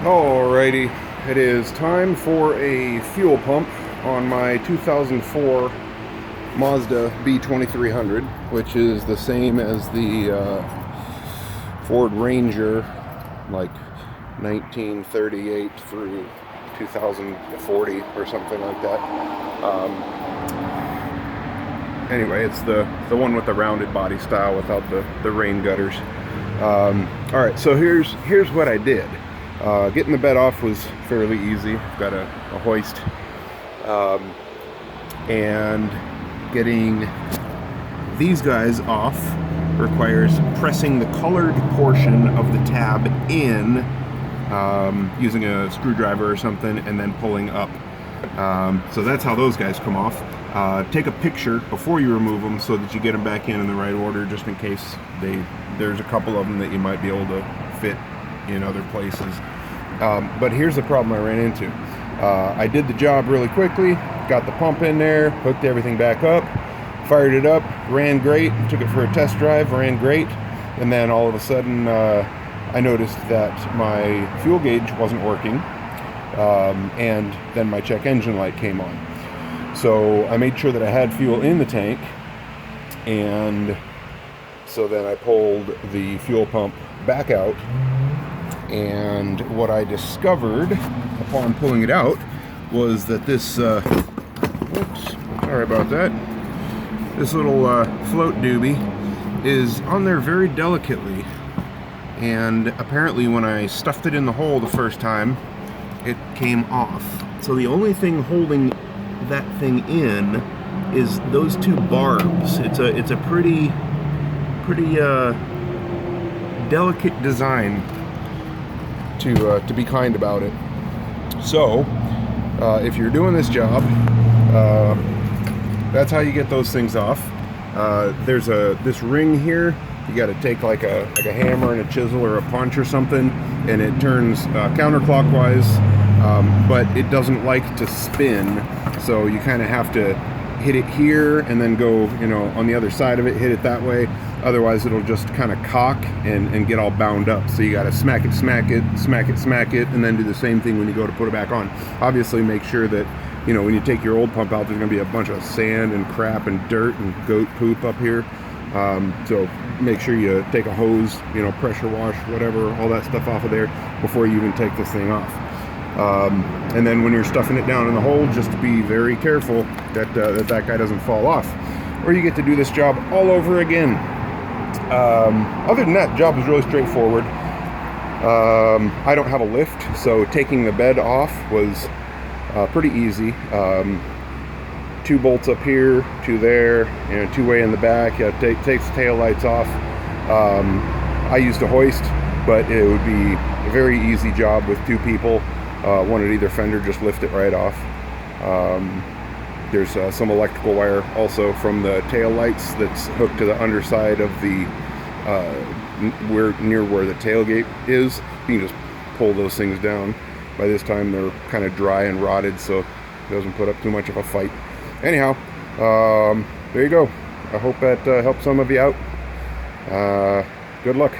Alrighty, it is time for a fuel pump on my 2004 Mazda b2300, which is the same as the Ford Ranger, like 1938 through 2040 or something like that. Anyway, it's the one with the rounded body style without the rain gutters. Alright, so here's what I did. Getting the bed off was fairly easy. I've got a hoist, and getting these guys off requires pressing the colored portion of the tab in using a screwdriver or something, and then pulling up. So that's how those guys come off. Take a picture before you remove them so that you get them back in the right order, just in case there's a couple of them that you might be able to fit in other places. But here's the problem I ran into. I did the job really quickly, got the pump in there, hooked everything back up, fired it up, ran great, took it for a test drive, ran great, and then all of a sudden I noticed that my fuel gauge wasn't working, and then my check engine light came on. So I made sure that I had fuel in the tank, and so then I pulled the fuel pump back out. And what I discovered upon pulling it out was that this, oops, sorry about that, this little float doobie is on there very delicately. And apparently when I stuffed it in the hole the first time, it came off. So the only thing holding that thing in is those two barbs. It's a pretty delicate design, to be kind about it. So if you're doing this job, that's how you get those things off. There's this ring here. You got to take like a hammer and a chisel or a punch or something, and it turns counterclockwise, but it doesn't like to spin, so you kind of have to hit it here and then go, on the other side of it, hit it that way. Otherwise it'll just kind of cock and get all bound up. So you got to smack it, and then do the same thing when you go to put it back on. Obviously make sure that, when you take your old pump out, there's going to be a bunch of sand and crap and dirt and goat poop up here. So make sure you take a hose, pressure wash, whatever, all that stuff off of there before you even take this thing off. And then when you're stuffing it down in the hole, just be very careful that that guy doesn't fall off, or you get to do this job all over again. Other than that, the job was really straightforward. I don't have a lift, so taking the bed off was pretty easy. 2 bolts up here, 2 there, 2-way in the back. Takes the tail lights off. I used a hoist, but it would be a very easy job with 2 people. One at either fender, just lift it right off. There's some electrical wire also from the tail lights that's hooked to the underside of the near where the tailgate is. You can just pull those things down. By this time they're kind of dry and rotted, so it doesn't put up too much of a fight. Anyhow, there you go. I hope that helps some of you out. Good luck.